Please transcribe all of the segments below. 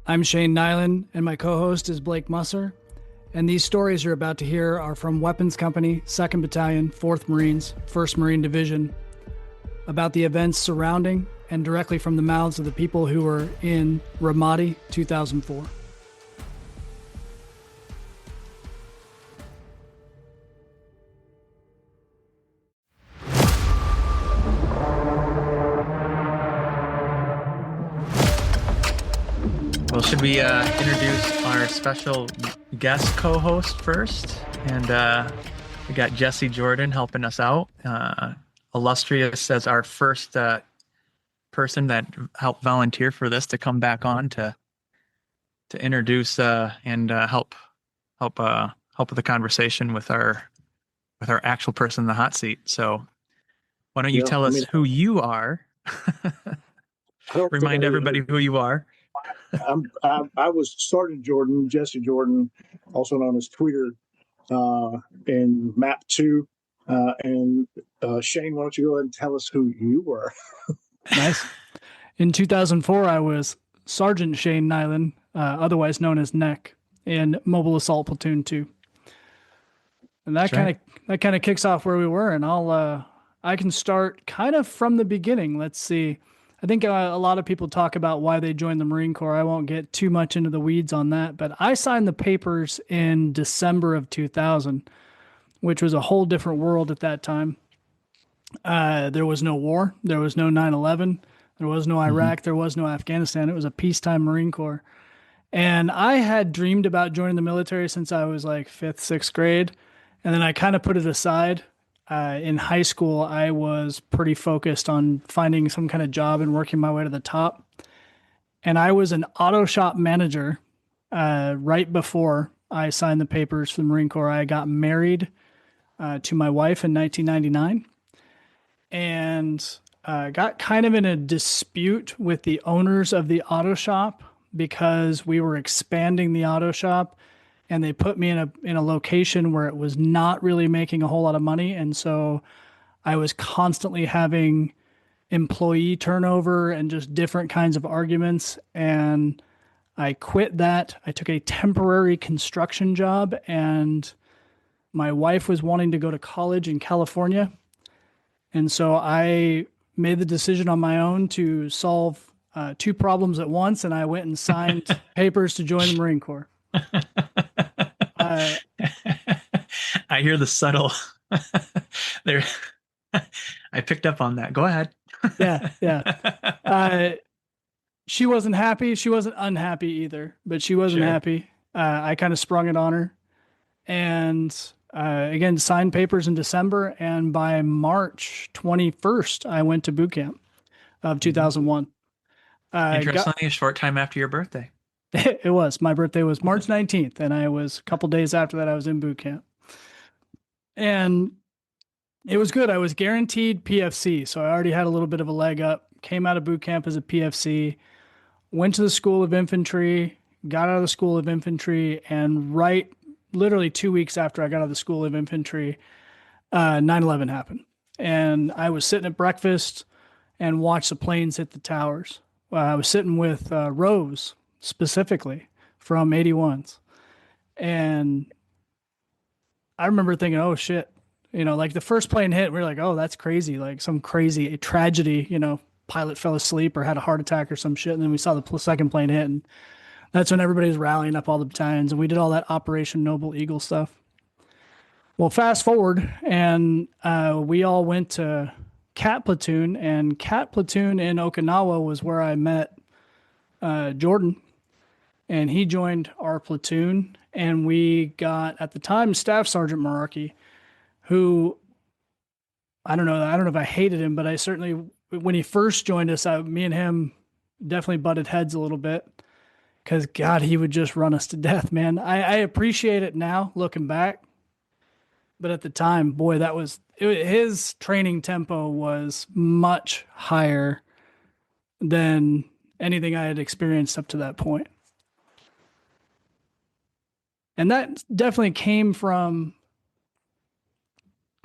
I'm Shane Nylin, and my co host is Blake Musser. And these stories you're about to hear are from Weapons Company, 2nd Battalion, 4th Marines, 1st Marine Division, about the events surrounding and directly from the mouths of the people who were in Ramadi 2004. Well, should we introduce our special guest co-host first? And we got Jesse Jordan helping us out. Illustrious as our first person that helped volunteer for this to come back on to introduce and help with the conversation with our actual person in the hot seat. So why don't you tell us who you are? Remind everybody who you are. I was Sergeant Jordan, Jesse Jordan, also known as Tweeter, in MAP 2. Shane, why don't you go ahead and tell us who you were? Nice. In 2004, I was Sergeant Shane Nylin, otherwise known as NEC, in Mobile Assault Platoon 2. And that kind of kicks off where we were, and I can start kind of from the beginning. Let's see. I think a lot of people talk about why they joined the Marine Corps. I won't get too much into the weeds on that, but I signed the papers in December of 2000, which was a whole different world at that time. There was no war. There was no 9/11. There was no Iraq. There was no Afghanistan. It was a peacetime Marine Corps. And I had dreamed about joining the military since I was like 5th, 6th grade. And then I kind of put it aside. In high school, I was pretty focused on finding some kind of job and working my way to the top. And I was an auto shop manager right before I signed the papers for the Marine Corps. I got married to my wife in 1999 and got kind of in a dispute with the owners of the auto shop because we were expanding the auto shop. And they put me in a location where it was not really making a whole lot of money. And so I was constantly having employee turnover and just different kinds of arguments. And I quit that. I took a temporary construction job, and my wife was wanting to go to college in California. And so I made the decision on my own to solve two problems at once. And I went and signed papers to join the Marine Corps. I hear the subtle there. I picked up on that. Go ahead. Yeah. She wasn't happy. She wasn't unhappy either, but she wasn't happy. I kind of sprung it on her, and again, signed papers in December. And by March 21st, I went to boot camp of 2001. Interestingly, a short time after your birthday. It was. My birthday was March 19th, and I was a couple days after that, I was in boot camp. And it was good. I was guaranteed PFC, so I already had a little bit of a leg up. Came out of boot camp as a PFC, went to the School of Infantry, got out of the School of Infantry, and literally 2 weeks after I got out of the School of Infantry, 9/11 happened. And I was sitting at breakfast and watched the planes hit the towers. I was sitting with Rose, specifically from 81s. And I remember thinking, oh shit, like the first plane hit, we were like, oh, that's crazy. Like some crazy tragedy, pilot fell asleep or had a heart attack or some shit. And then we saw the second plane hit, and that's when everybody was rallying up all the battalions, and we did all that Operation Noble Eagle stuff. Well, fast forward, and we all went to Cat Platoon, and Cat Platoon in Okinawa was where I met Jordan. And he joined our platoon, and we got, at the time, Staff Sergeant Meraki, who, I don't know if I hated him, but I certainly, when he first joined us, me and him definitely butted heads a little bit, because God, he would just run us to death, man. I appreciate it now, looking back, but at the time, boy, his training tempo was much higher than anything I had experienced up to that point. And that definitely came from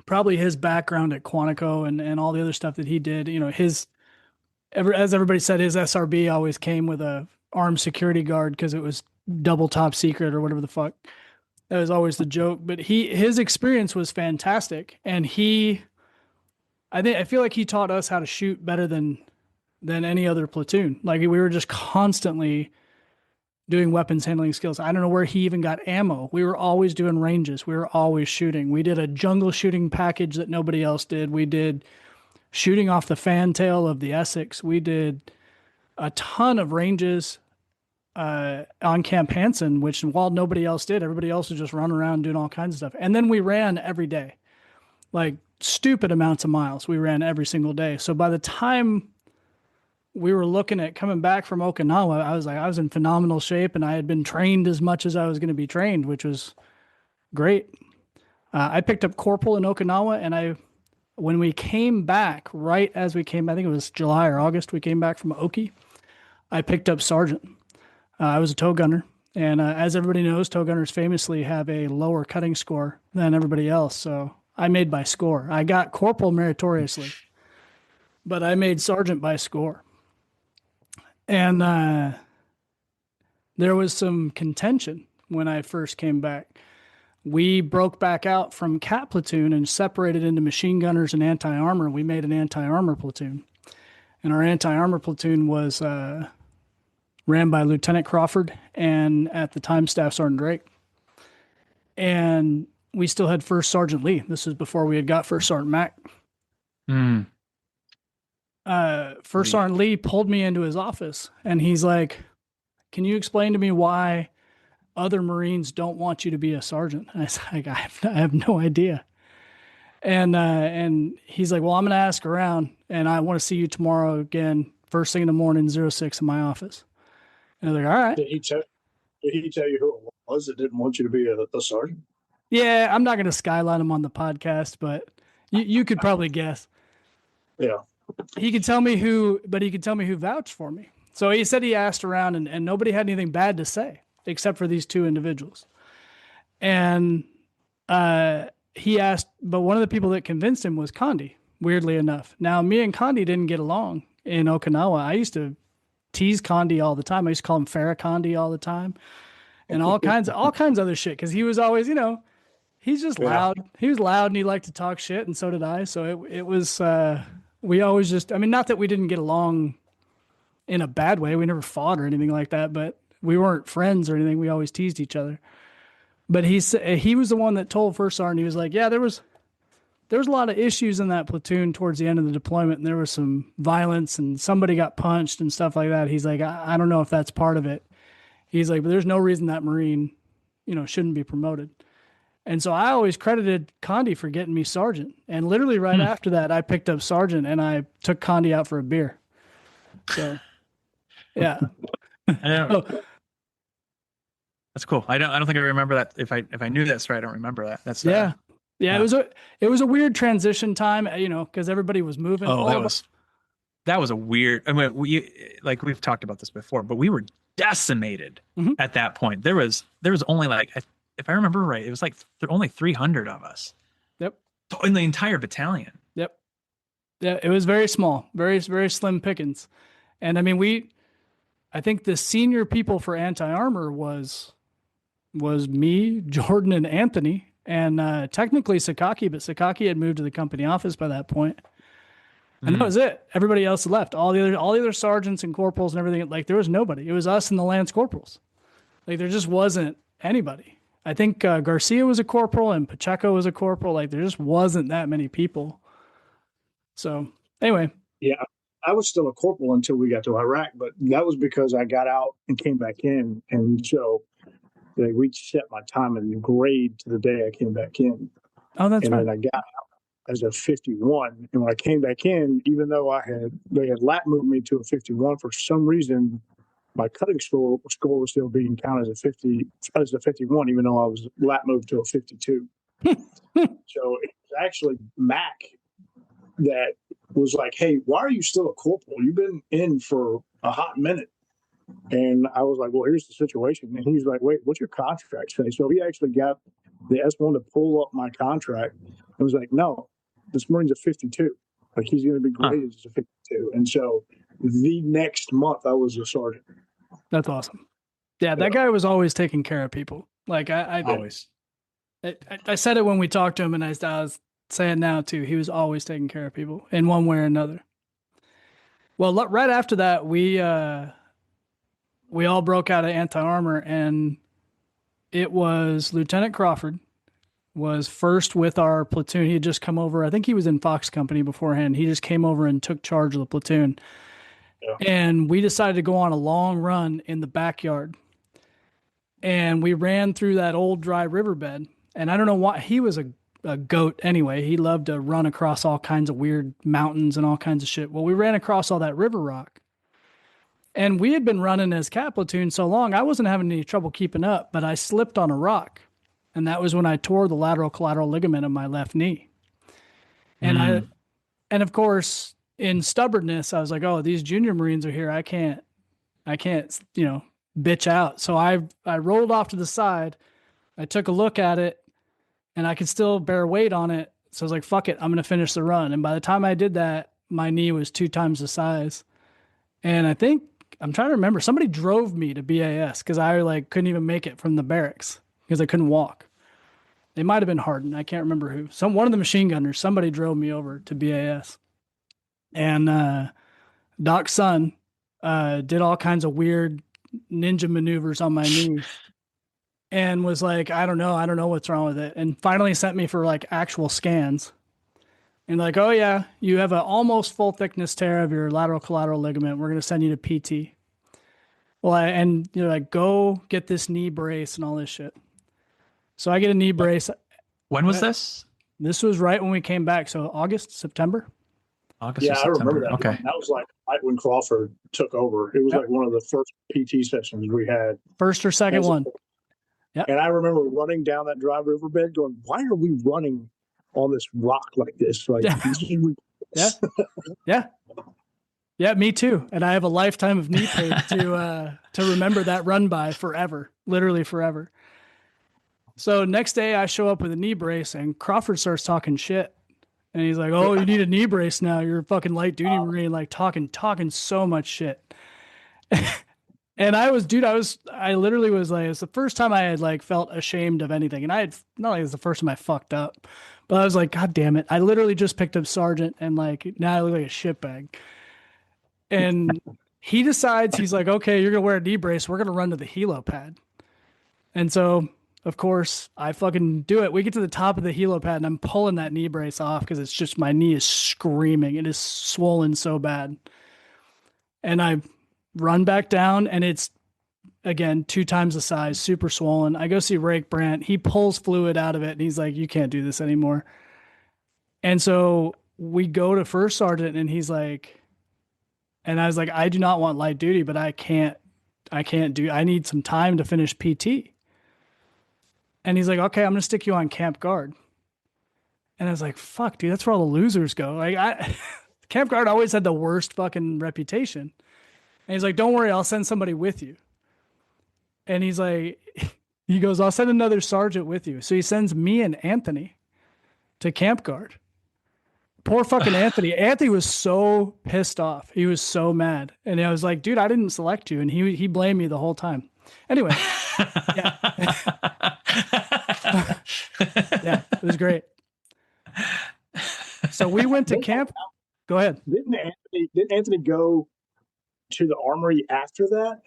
probably his background at Quantico and all the other stuff that he did. As everybody said, his SRB always came with a armed security guard because it was double top secret or whatever the fuck. That was always the joke. But his experience was fantastic, and I feel like he taught us how to shoot better than any other platoon. Like we were just constantly doing weapons handling skills. I don't know where he even got ammo. We were always doing ranges. We were always shooting. We did a jungle shooting package that nobody else did. We did shooting off the fantail of the Essex. We did a ton of ranges on Camp Hansen, which while nobody else did, everybody else was just running around doing all kinds of stuff. And then we ran every day, like stupid amounts of miles. We ran every single day. So by the time we were looking at coming back from Okinawa, I was in phenomenal shape, and I had been trained as much as I was going to be trained, which was great. I picked up corporal in Okinawa, and when we came back, right as we came, I think it was July or August, we came back from Oki, I picked up sergeant. I was a tow gunner, and as everybody knows, tow gunners famously have a lower cutting score than everybody else, so I made by score. I got corporal meritoriously, but I made sergeant by score. And there was some contention when I first came back. We broke back out from cat platoon and separated into machine gunners and anti-armor. We made an anti-armor platoon. And our anti-armor platoon was ran by Lieutenant Crawford and at the time Staff Sergeant Drake. And we still had First Sergeant Lee. This was before we had got First Sergeant Mac. First Sergeant Lee pulled me into his office, and he's like, "Can you explain to me why other Marines don't want you to be a sergeant?" And I was like, I have no idea. And he's like, "Well, I'm going to ask around, and I want to see you tomorrow again, first thing in the morning, 06 in my office." And I was like, "All right." Did he tell you who it was that didn't want you to be a sergeant? Yeah, I'm not going to skyline him on the podcast, but you could probably guess. Yeah. He could tell me who vouched for me. So he said he asked around, and nobody had anything bad to say except for these two individuals. And he asked, but one of the people that convinced him was Condi, weirdly enough. Now, me and Condi didn't get along in Okinawa. I used to tease Condi all the time. I used to call him Farrakhan all the time, and all kinds of other shit, because he was always, he's just loud. Yeah. He was loud, and he liked to talk shit, and so did I. So it was we always just, not that we didn't get along in a bad way. We never fought or anything like that, but we weren't friends or anything. We always teased each other. But he was the one that told First Sergeant, he was like, "Yeah, there was a lot of issues in that platoon towards the end of the deployment, and there was some violence, and somebody got punched and stuff like that." He's like, I don't know if that's part of it. He's like, "But there's no reason that Marine, shouldn't be promoted." And so I always credited Condi for getting me sergeant. And literally right after that, I picked up sergeant, and I took Condi out for a beer. So, yeah. That's cool. I don't think I remember that. If I knew that story, I don't remember that. That's yeah. It was a weird transition time, because everybody was moving. That was a weird. I mean, we've talked about this before, but we were decimated at that point. There was only if I remember right, it was only 300 of us. Yep. In the entire battalion. Yep. Yeah, it was very small, very, very slim pickings. And I mean, I think the senior people for anti-armor was me, Jordan, and Anthony, and technically Sakaki, but Sakaki had moved to the company office by that point. And that was it. Everybody else left. All the other sergeants and corporals and everything, there was nobody. It was us and the Lance corporals. There just wasn't anybody. I think Garcia was a corporal and Pacheco was a corporal. There just wasn't that many people. So anyway. Yeah, I was still a corporal until we got to Iraq, but that was because I got out and came back in. And so they reset my time and grade to the day I came back in. Oh, that's right. And then I got out as a 51. And when I came back in, even though they had lap moved me to a 51, for some reason, my cutting score was still being counted as a 51, even though I was lap moved to a 52. So it was actually Mac that was like, "Hey, why are you still a corporal? You've been in for a hot minute." And I was like, "Well, here's the situation." And he's like, "Wait, what's your contract say?" So he actually got the S1 to pull up my contract and was like, "No, this Marine's a 52. He's going to be graded as a 52." And so the next month I was a sergeant. That's awesome. Yeah, that guy was always taking care of people. Like Always. I said it when we talked to him, and I was saying now too. He was always taking care of people in one way or another. Well, right after that, we all broke out of anti-armor, and it was Lieutenant Crawford was first with our platoon. He had just come over. I think he was in Fox Company beforehand. He just came over and took charge of the platoon. Yeah. And we decided to go on a long run in the backyard. And we ran through that old dry riverbed. And I don't know why. He was a goat anyway. He loved to run across all kinds of weird mountains and all kinds of shit. Well, we ran across all that river rock. And we had been running as cat platoon so long, I wasn't having any trouble keeping up, but I slipped on a rock. And that was when I tore the lateral collateral ligament of my left knee. And and of course, in stubbornness, I was like, oh, these junior Marines are here. I can't, bitch out. So I rolled off to the side. I took a look at it and I could still bear weight on it. So I was like, fuck it, I'm going to finish the run. And by the time I did that, my knee was 2 times the size. And I think, I'm trying to remember, somebody drove me to BAS because I couldn't even make it from the barracks because I couldn't walk. They might have been Hardin. I can't remember who. One of the machine gunners, somebody drove me over to BAS. And Doc's son did all kinds of weird ninja maneuvers on my knee and was like, I don't know what's wrong with it. And finally sent me for actual scans. And like, oh yeah, you have an almost full thickness tear of your lateral collateral ligament. We're going to send you to PT. Well, and you're like, go get this knee brace and all this shit. So I get a knee brace. When was this? This was right when we came back. So August, September. Yeah, I remember that. Okay. That was right when Crawford took over. It was one of the first PT sessions we had. First or second one. Yeah. And I remember running down that dry riverbed going, why are we running on this rock like this? Yeah, me too. And I have a lifetime of knee pain to remember that run by forever, literally forever. So next day I show up with a knee brace and Crawford starts talking shit. And he's like, oh, you need a knee brace now. You're a fucking light duty Marine, talking so much shit. And I literally was like, it's the first time I had felt ashamed of anything. And not only was the first time I fucked up, but I was like, God damn it. I literally just picked up Sergeant and now I look like a shitbag. And he decides, he's like, okay, you're going to wear a knee brace. We're going to run to the helo pad. And so, of course, I fucking do it. We get to the top of the helo pad and I'm pulling that knee brace off because it's just, my knee is screaming. It is swollen so bad. And I run back down and it's, again, 2 times the size, super swollen. I go see Rake Brandt. He pulls fluid out of it and he's like, you can't do this anymore. And so we go to First Sergeant and he's like, and I was like, I do not want light duty, but I need some time to finish PT. And he's like, okay, I'm going to stick you on camp guard. And I was like, fuck, dude, that's where all the losers go. Camp guard always had the worst fucking reputation. And he's like, don't worry, I'll send somebody with you. And he's like, he goes, I'll send another sergeant with you. So he sends me and Anthony to camp guard. Poor fucking Anthony. Anthony was so pissed off. He was so mad. And I was like, dude, I didn't select you. And he blamed me the whole time. Anyway. Yeah. Yeah, it was great. So we went to camp. Go ahead. Didn't Anthony go to the armory after that?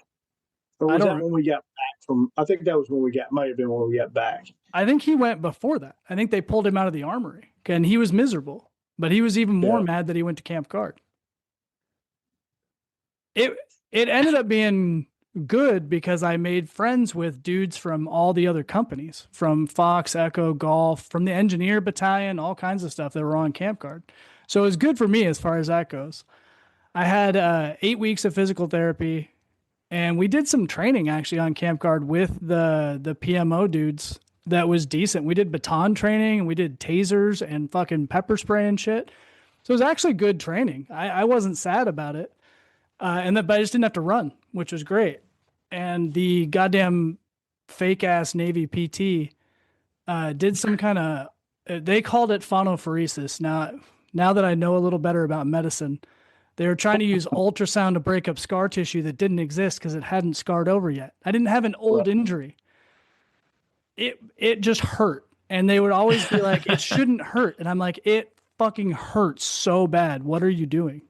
Or was that when we got back from, I think that was might have been when we got back. I think he went before that. I think they pulled him out of the armory and he was miserable, but he was even more mad that he went to camp guard. It ended up being good because I made friends with dudes from all the other companies, from Fox, Echo, Golf, from the engineer battalion, all kinds of stuff that were on camp guard. So it was good for me as far as that goes. I had 8 weeks of physical therapy and we did some training actually on camp guard with the PMO dudes. That was decent. We did baton training and we did tasers and fucking pepper spray and shit. So it was actually good training. I wasn't sad about it. But I just didn't have to run, which was great. And the goddamn fake ass Navy PT did some kind of, they called it phonophoresis. Now that I know a little better about medicine, They were trying to use ultrasound to break up scar tissue that didn't exist because it hadn't scarred over yet. I didn't have an old injury. It just hurt. And they would always be like, it shouldn't hurt. And I'm like, it fucking hurts so bad. What are you doing?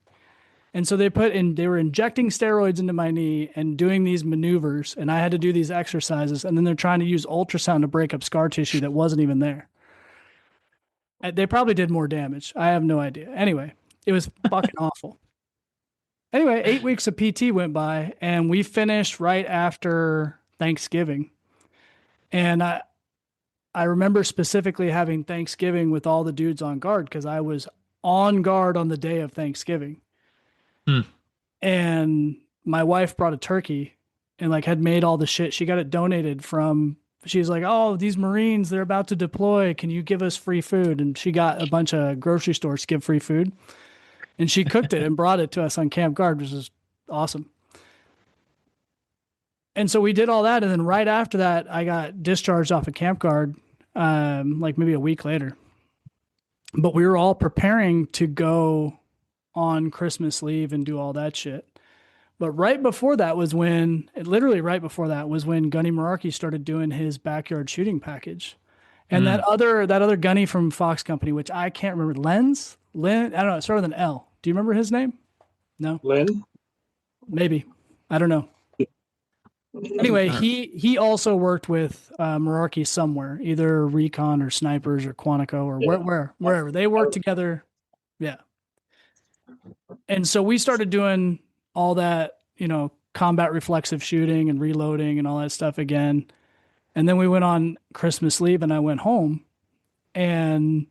And so they were injecting steroids into my knee and doing these maneuvers, and I had to do these exercises. And then they're trying to use ultrasound to break up scar tissue that wasn't even there. They probably did more damage. I have no idea. Anyway, it was fucking awful. Anyway, 8 weeks of PT went by, and we finished right after Thanksgiving. And I remember specifically having Thanksgiving with all the dudes on guard because I was on guard on the day of Thanksgiving. And my wife brought a turkey and like had made all the shit. She got it donated from, she's like, oh, these Marines, they're about to deploy. Can you give us free food? And she got a bunch of grocery stores to give free food. And she cooked it and brought it to us on Camp Guard, which is awesome. And so we did all that. And then right after that, I got discharged off of Camp Guard, like maybe a week later. But we were all preparing to go on Christmas leave and do all that shit. But right before that was when, literally right before that was when Gunny Merarkey started doing his backyard shooting package. And that other Gunny from Fox Company, which I can't remember, Lynn, I don't know, it started with an L. Do you remember his name? No? Lynn? Maybe. I don't know. Anyway, he also worked with Merarkey somewhere, either Recon or Snipers or Quantico or wherever. They worked together. Yeah. And so we started doing all that, combat reflexive shooting and reloading and all that stuff again. And then we went on Christmas leave and I went home. And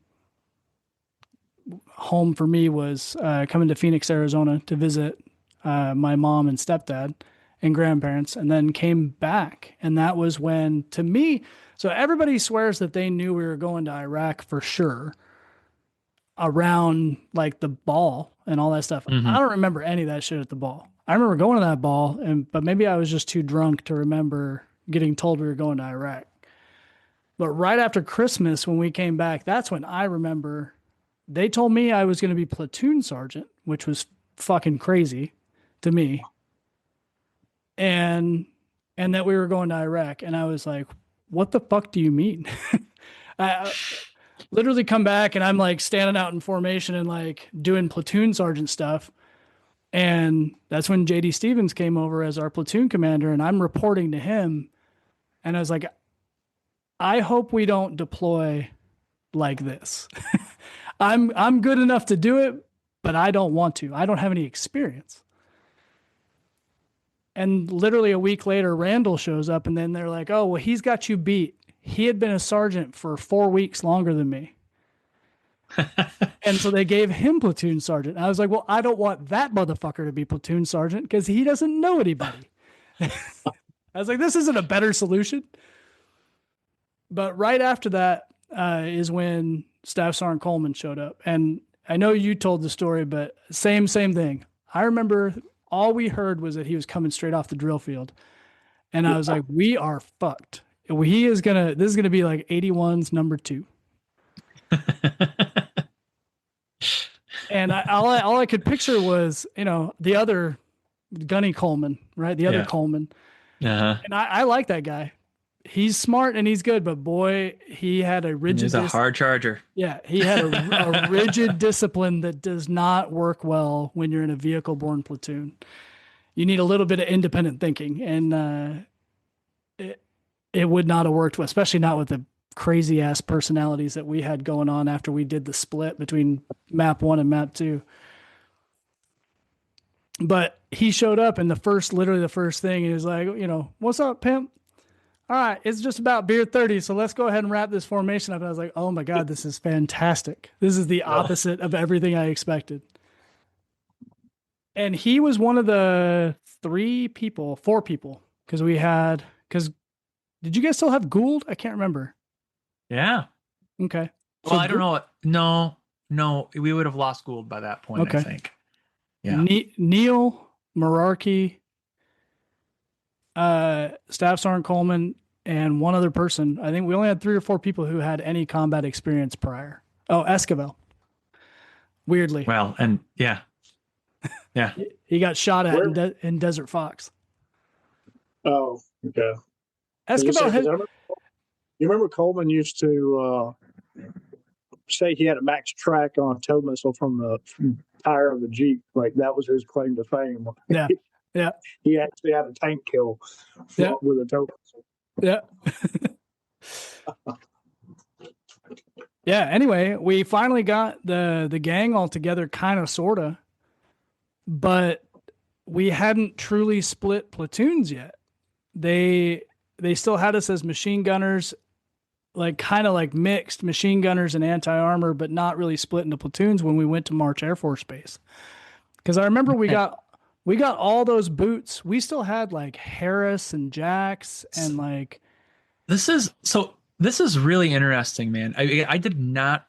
home for me was coming to Phoenix, Arizona to visit my mom and stepdad and grandparents, and then came back. And that was when, to me, so everybody swears that they knew we were going to Iraq for sure around like the ball and all that stuff. I don't remember any of that shit at the ball. I remember going to that ball, but maybe I was just too drunk to remember getting told we were going to Iraq. But right after Christmas, when we came back, that's when I remember they told me I was going to be platoon sergeant, which was fucking crazy to me. And that we were going to Iraq. And I was like, what the fuck do you mean? I literally come back and I'm like standing out in formation and like doing platoon sergeant stuff. And that's when JD Stevens came over as our platoon commander, and I'm reporting to him. And I was like, I hope we don't deploy like this. I'm good enough to do it, but I don't want to. I don't have any experience. And literally a week later, Randall shows up, and then they're like, oh, well, he's got you beat. He had been a sergeant for 4 weeks longer than me. And so they gave him platoon sergeant. And I was like, well, I don't want that motherfucker to be platoon sergeant because he doesn't know anybody. I was like, this isn't a better solution. But right after that is when Staff Sergeant Coleman showed up. And I know you told the story, but same thing. I remember all we heard was that he was coming straight off the drill field. And I was like, we are fucked. This is going to be like 81's number 2. And all I could picture was, the other Gunny Coleman, right? The other Coleman. And I like that guy. He's smart and he's good, but boy, he had a rigid. He's a hard charger. Yeah, he had a rigid discipline that does not work well when you're in a vehicle-borne platoon. You need a little bit of independent thinking, and it would not have worked, especially not with the crazy ass personalities that we had going on after we did the split between map 1 and map 2. But he showed up, and literally the first thing, he was like, what's up, pimp? All right, it's just about beer 30, so let's go ahead and wrap this formation up. And I was like, oh my God, this is fantastic. This is the opposite of everything I expected. And he was one of the 4 people, because did you guys still have Gould? I can't remember. Yeah. Okay. Well, I don't know. No, we would have lost Gould by that point, okay. I think. Yeah. Neil, Merarkey, Staff Sergeant Coleman, and one other person. I think we only had 3 or 4 people who had any combat experience prior. Oh, Esquivel. Weirdly. Well, and yeah. Yeah. He got shot at Where? in Desert Fox. Oh, okay. Escobar had, You remember Coleman used to say he had a max track on a tow missile from the tire of the Jeep. Like that was his claim to fame. yeah, yeah, He actually had a tank kill yeah, with a tow missile. yeah. Yeah, anyway, we finally got the gang all together, kind of, sort of, but we hadn't truly split platoons yet. They still had us as machine gunners, like kind of like mixed machine gunners and anti-armor, but not really split into platoons when we went to March Air Force Base. Because I remember we got all those boots. We still had like Harris and Jacks and like This is really interesting, man. I did not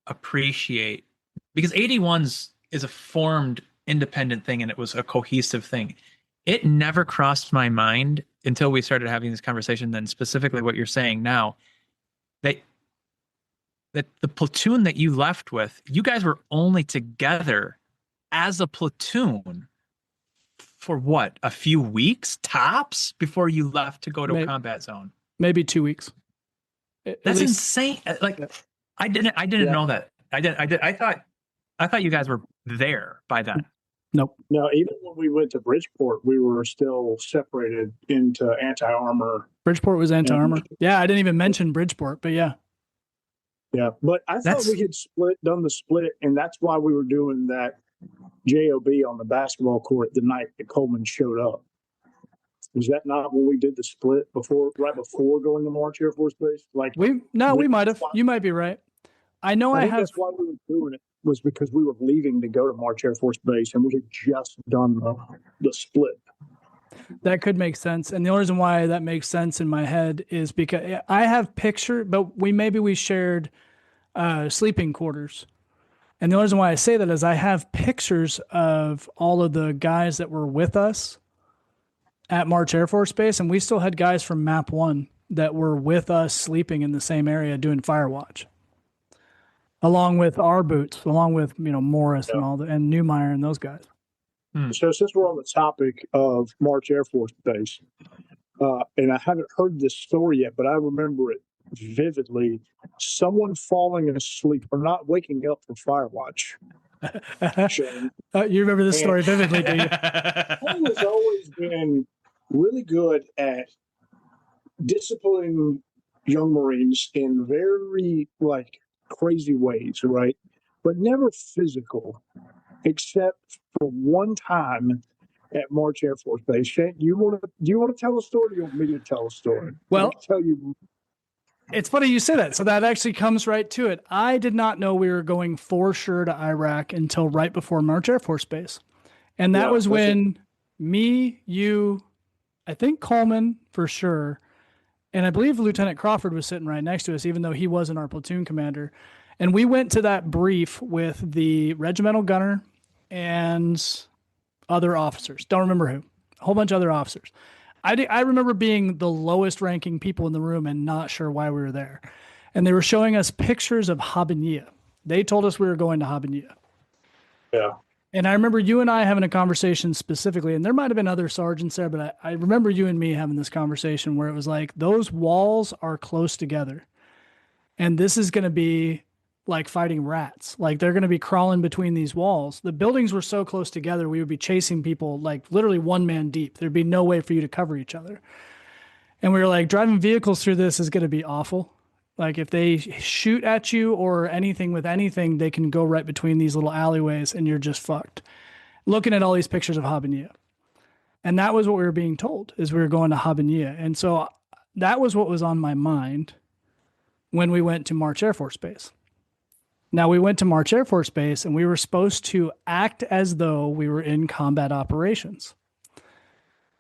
appreciate, because 81s is a formed independent thing and it was a cohesive thing. It never crossed my mind until we started having this conversation, then specifically what you're saying now, that the platoon that you left with, you guys were only together as a platoon for what, a few weeks tops before you left to go to a combat zone. Maybe 2 weeks. That's insane. Like, I didn't know that. I thought you guys were there by then. Nope. No, even when we went to Bridgeport, we were still separated into anti-armor. Bridgeport was anti-armor. Yeah, I didn't even mention Bridgeport, but yeah. Yeah, but I thought we had done the split, and that's why we were doing that JOB on the basketball court the night that Coleman showed up. Was that not when we did the split right before going to March Air Force Base? Like we might have. You might be right. I know I have. That's why we were doing it, was because we were leaving to go to March Air Force Base, and we had just done the split. That could make sense. And the only reason why that makes sense in my head is because I have picture, but we shared sleeping quarters. And the only reason why I say that is I have pictures of all of the guys that were with us at March Air Force Base, and we still had guys from Map 1 that were with us sleeping in the same area doing fire watch, along with our boots, along with Morris and Newmeyer and those guys. So since we're on the topic of March Air Force Base, and I haven't heard this story yet, but I remember it vividly, someone falling asleep or not waking up for fire watch. You remember this story vividly, do you? He has always been really good at disciplining young Marines in very crazy ways, right? But never physical, except for one time at March Air Force Base. Shane, do you want to tell a story, or do you want me to tell a story? Well, I can tell you. It's funny you say that. So that actually comes right to it. I did not know we were going for sure to Iraq until right before March Air Force Base. And that was when me, you, I think Coleman for sure, and I believe Lieutenant Crawford was sitting right next to us, even though he wasn't our platoon commander. And we went to that brief with the regimental gunner and other officers. Don't remember who. A whole bunch of other officers. I remember being the lowest ranking people in the room and not sure why we were there. And they were showing us pictures of Habaniya. They told us we were going to Habaniya. Yeah. And I remember you and I having a conversation specifically, and there might have been other sergeants there, but I remember you and me having this conversation where it was like, those walls are close together. And this is going to be like fighting rats. Like they're going to be crawling between these walls. The buildings were so close together, we would be chasing people like literally one man deep. There'd be no way for you to cover each other. And we were like, driving vehicles through this is going to be awful. Like if they shoot at you or anything with anything, they can go right between these little alleyways and you're just fucked. Looking at all these pictures of Habaniya. And that was what we were being told, is we were going to Habaniya. And so that was what was on my mind when we went to March Air Force Base. Now, we went to March Air Force Base, and we were supposed to act as though we were in combat operations.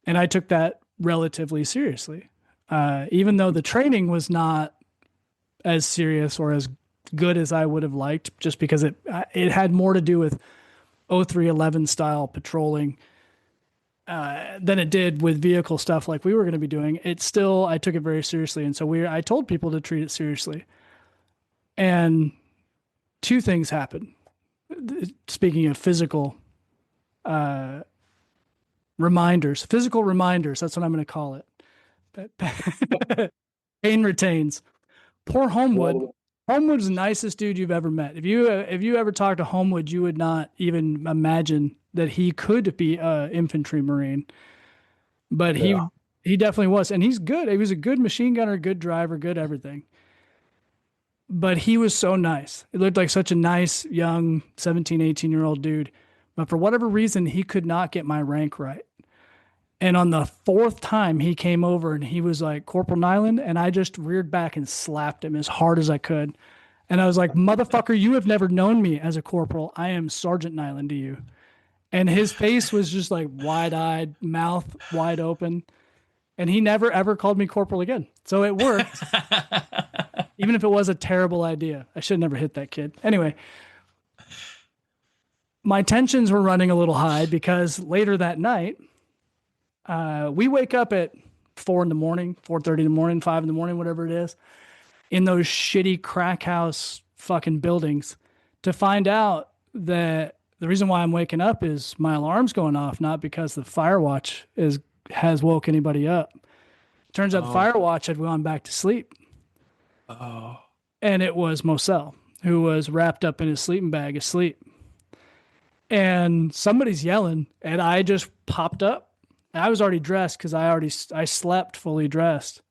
And I took that relatively seriously, even though the training was not as serious or as good as I would have liked, just because it had more to do with 0311 style patrolling than it did with vehicle stuff like we were going to be doing. I took it very seriously. And so I told people to treat it seriously. And two things happened. Speaking of physical reminders, physical reminders. That's what I'm going to call it. Pain retains. Poor Homewood. Homewood's the nicest dude you've ever met. If you ever talk to Homewood, you would not even imagine that he could be a infantry Marine. But he definitely was, and he's good. He was a good machine gunner, good driver, good everything. But he was so nice. It looked like such a nice young 17, 18-year-old dude. But for whatever reason, he could not get my rank right. And on the fourth time he came over and he was like, Corporal Nylin, and I just reared back and slapped him as hard as I could. And I was like, motherfucker, you have never known me as a corporal. I am Sergeant Nylin to you. And his face was just like wide-eyed, mouth wide open. And he never, ever called me corporal again. So it worked. Even if it was a terrible idea. I should never hit that kid. Anyway, my tensions were running a little high because later that night, we wake up at 4 in the morning, 4:30 in the morning, 5 in the morning, whatever it is, in those shitty crack house fucking buildings to find out that the reason why I'm waking up is my alarm's going off, not because the fire watch has woke anybody up. Turns out the fire watch had gone back to sleep. Oh. And it was Moselle, who was wrapped up in his sleeping bag asleep. And somebody's yelling, and I just popped up. I was already dressed because I slept fully dressed.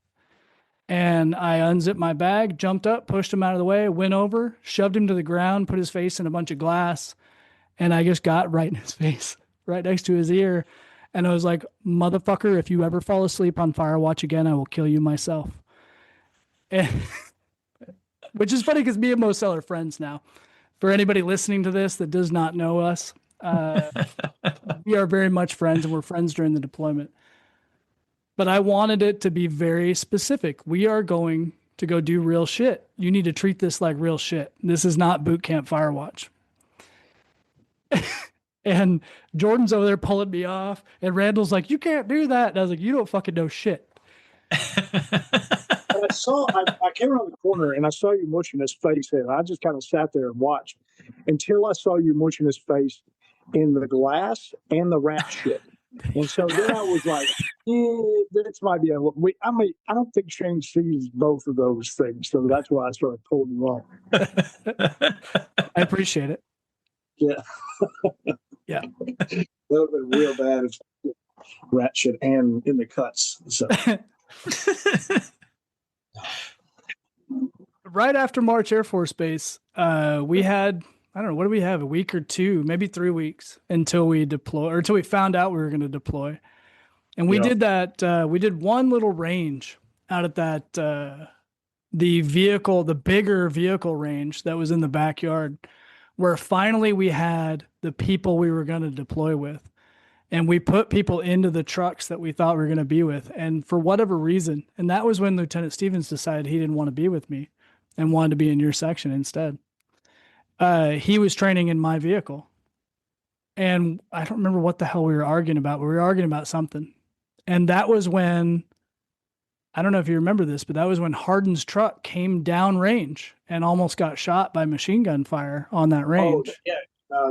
And I unzipped my bag, jumped up, pushed him out of the way, went over, shoved him to the ground, put his face in a bunch of glass, and I just got right in his face, right next to his ear. And I was like, motherfucker, if you ever fall asleep on fire watch again, I will kill you myself. And which is funny because me and Moselle are friends now. For anybody listening to this that does not know us, we are very much friends, and we're friends during the deployment. But I wanted it to be very specific. We are going to go do real shit. You need to treat this like real shit. This is not boot camp fire watch. And Jordan's over there pulling me off, and Randall's like, you can't do that. And I was like, you don't fucking know shit. I came around the corner and I saw you mushing his face, and I just kind of sat there and watched until I saw you mushing his face in the glass and the rat shit. And so then I was like, this might be I don't think Shane sees both of those things. So that's why I started pulling you off. I appreciate it. Yeah. Yeah. That would have been real bad if rat shit and in the cuts. So right after March Air Force Base, we had, I don't know, what do we have? A week or two, maybe 3 weeks until we deploy, or until we found out we were going to deploy. And we did that. We did one little range out at that, the bigger vehicle range that was in the backyard, where finally we had the people we were going to deploy with. And we put people into the trucks that we thought we were going to be with. And for whatever reason, and that was when Lieutenant Stevens decided he didn't want to be with me and wanted to be in your section instead. He was training in my vehicle. And I don't remember what the hell we were arguing about, but we were arguing about something. And that was when, I don't know if you remember this, but that was when Hardin's truck came down range and almost got shot by machine gun fire on that range. Oh, yeah.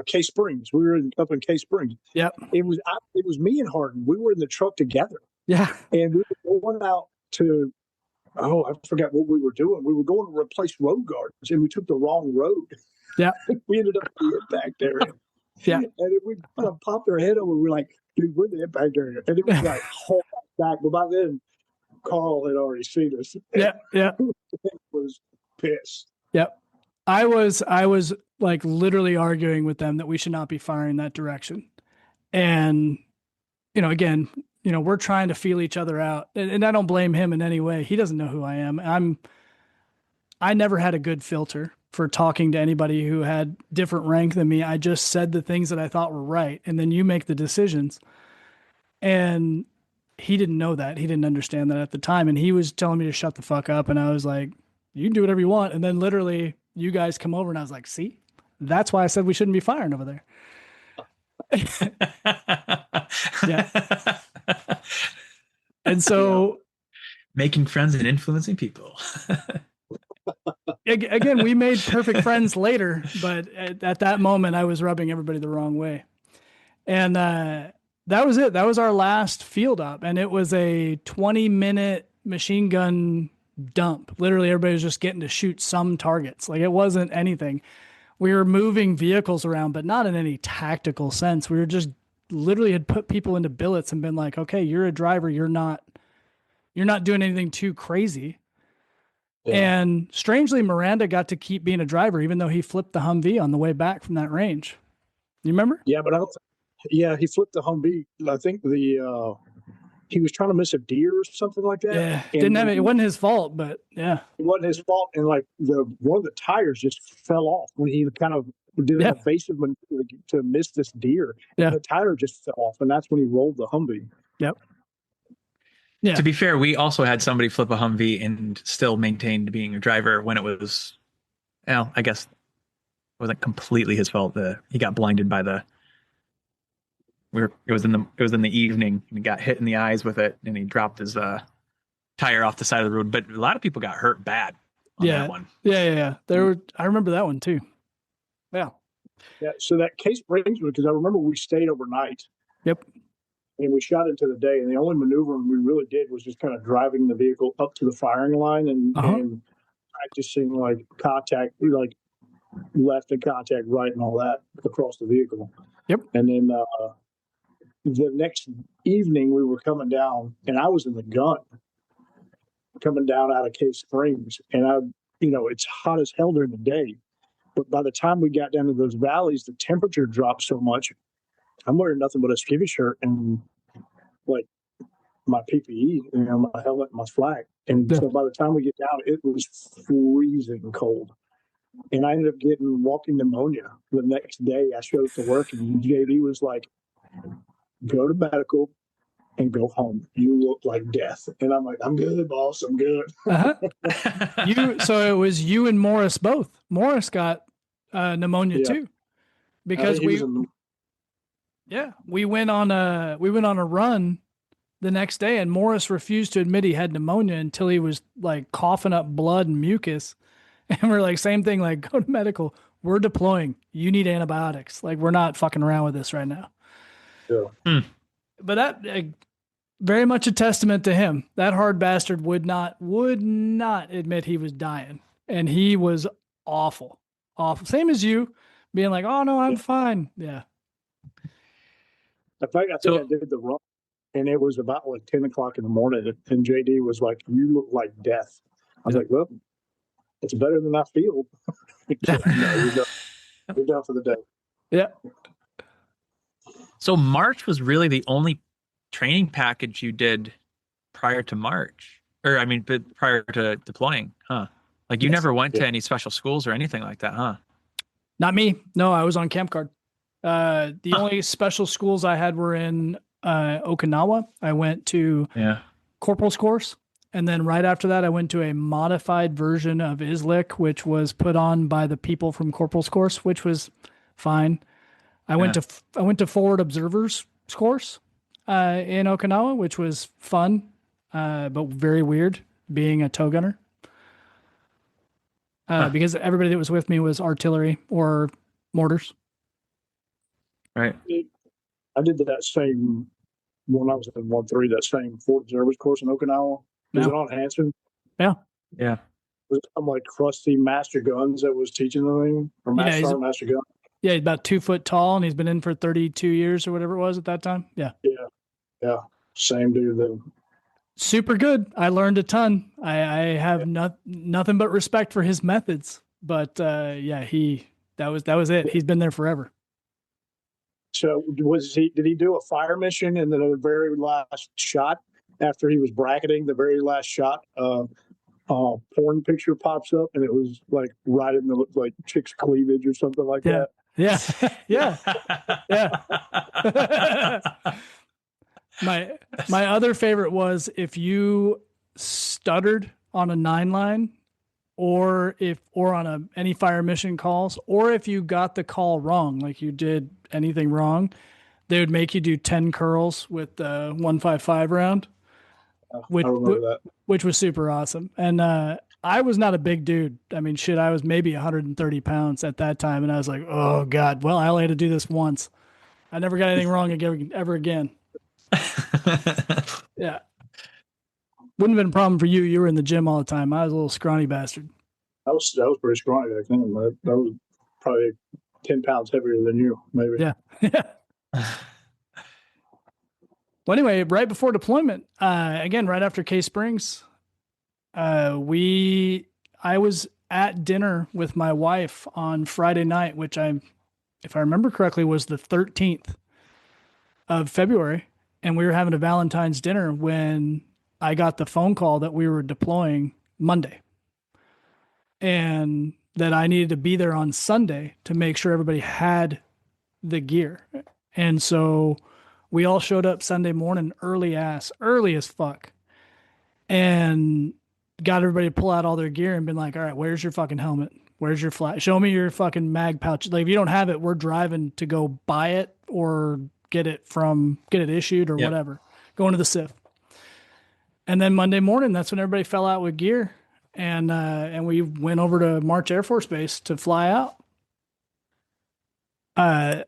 Case Springs. We were up in Case Springs. Yep. It was me and Hardin. We were in the truck together. Yeah. And we were going out to, I forgot what we were doing. We were going to replace road guards, and we took the wrong road. Yeah. We ended up in the impact area. Yeah. And then we kind of popped our head over. We were like, dude, we're in the impact area. And it was like, hold back. But by then, Carl had already seen us. Yeah. Yeah. He was pissed. Yep. I was like literally arguing with them that we should not be firing that direction. And, again, we're trying to feel each other out, and I don't blame him in any way. He doesn't know who I am. I never had a good filter for talking to anybody who had different rank than me. I just said the things that I thought were right. And then you make the decisions. And he didn't know that. He didn't understand that at the time. And he was telling me to shut the fuck up. And I was like, you can do whatever you want. And then literally you guys come over and I was like, see, that's why I said we shouldn't be firing over there. Yeah. And so making friends and influencing people. Again, we made perfect friends later, but at that moment I was rubbing everybody the wrong way. And that was it. That was our last field op. And it was a 20-minute machine gun dump. Literally, everybody was just getting to shoot some targets. Like, it wasn't anything. We were moving vehicles around, but not in any tactical sense. We were just literally had put people into billets and been like, okay, you're a driver. You're not doing anything too crazy. Yeah. And strangely, Miranda got to keep being a driver, even though he flipped the Humvee on the way back from that range. You remember? Yeah, but he flipped the Humvee. I think he was trying to miss a deer or something like that. Yeah, it wasn't his fault, but yeah, it wasn't his fault. And like one of the tires just fell off when he kind of did an evasive maneuver to miss this deer. Yeah, the tire just fell off, and that's when he rolled the Humvee. Yep. Yeah. To be fair, we also had somebody flip a Humvee and still maintained being a driver when it was, well, I guess it wasn't completely his fault. He got blinded by it was in the evening, and he got hit in the eyes with it, and he dropped his tire off the side of the road. But a lot of people got hurt bad on that one. Yeah. I remember that one too. Yeah. Yeah. So that case brings me, because I remember we stayed overnight. Yep. And we shot into the day, and the only maneuvering we really did was just kind of driving the vehicle up to the firing line and practicing like contact, like left and contact right and all that across the vehicle. Yep. And then the next evening we were coming down, and I was in the gun coming down out of Cave Springs, and it's hot as hell during the day, but by the time we got down to those valleys, the temperature dropped so much. I'm wearing nothing but a skivvy shirt and like my PPE, my helmet, my flag. And so by the time we get down, it was freezing cold. And I ended up getting walking pneumonia the next day. I showed up to work, and JD was like, go to medical and go home. You look like death. And I'm like, I'm good, boss. I'm good. So it was you and Morris both. Morris got pneumonia too, because we went on a run the next day, and Morris refused to admit he had pneumonia until he was like coughing up blood and mucus. And we're like, same thing, like, go to medical. We're deploying. You need antibiotics. Like, we're not fucking around with this right now. Yeah. But that very much a testament to him. That hard bastard would not admit he was dying. And he was awful. Same as you, being like, oh no, I'm fine. Yeah. In fact, I think I did the run, and it was about like 10 o'clock in the morning, and JD was like, you look like death. I was like, well, it's better than I feel. No, we're done for the day. Yeah. So March was really the only training package you did prior to March, but prior to deploying, huh? Like you never went to any special schools or anything like that, huh? Not me. No, I was on camp guard. The only special schools I had were in Okinawa. I went to corporal's course. And then right after that, I went to a modified version of ISLIC, which was put on by the people from corporal's course, which was fine. I went to forward observers course in Okinawa, which was fun, but very weird being a tow gunner. Because everybody that was with me was artillery or mortars. Right. I did that same when I was in 1-3, that same forward observers course in Okinawa. Was it on Hanson? Yeah. Yeah. Was it some like crusty Master Guns that was teaching the thing? Or Master Gun? Yeah, he's about 2 foot tall, and he's been in for 32 years or whatever it was at that time. Yeah. Yeah. Same dude then. Super good. I learned a ton. I have nothing but respect for his methods. But that was it. He's been there forever. So did he do a fire mission, and then the very last shot after he was bracketing, the very last shot, porn picture pops up, and it was like right in the like chick's cleavage or something like that. Yeah. My other favorite was if you stuttered on a 9-line, or on any fire mission calls, or if you got the call wrong, like you did anything wrong, they would make you do 10 curls with the 155 round, which was super awesome. And I was not a big dude. I mean, shit, I was maybe 130 pounds at that time, and I was like, oh God, well, I only had to do this once. I never got anything wrong ever again. Yeah. Wouldn't have been a problem for you. You were in the gym all the time. I was a little scrawny bastard. I was pretty scrawny back then. That was probably 10 pounds heavier than you, maybe. Yeah. Well, anyway, right before deployment, again, right after Case Springs, I was at dinner with my wife on Friday night, which if I remember correctly, was the 13th of February. And we were having a Valentine's dinner when I got the phone call that we were deploying Monday and that I needed to be there on Sunday to make sure everybody had the gear. And so we all showed up Sunday morning early as fuck, and got everybody to pull out all their gear and been like, all right, where's your fucking helmet? Where's your flat? Show me your fucking mag pouch. Like, if you don't have it, we're driving to go buy it or get it issued or whatever. Going to the SIF. And then Monday morning, that's when everybody fell out with gear. And we went over to March Air Force Base to fly out. I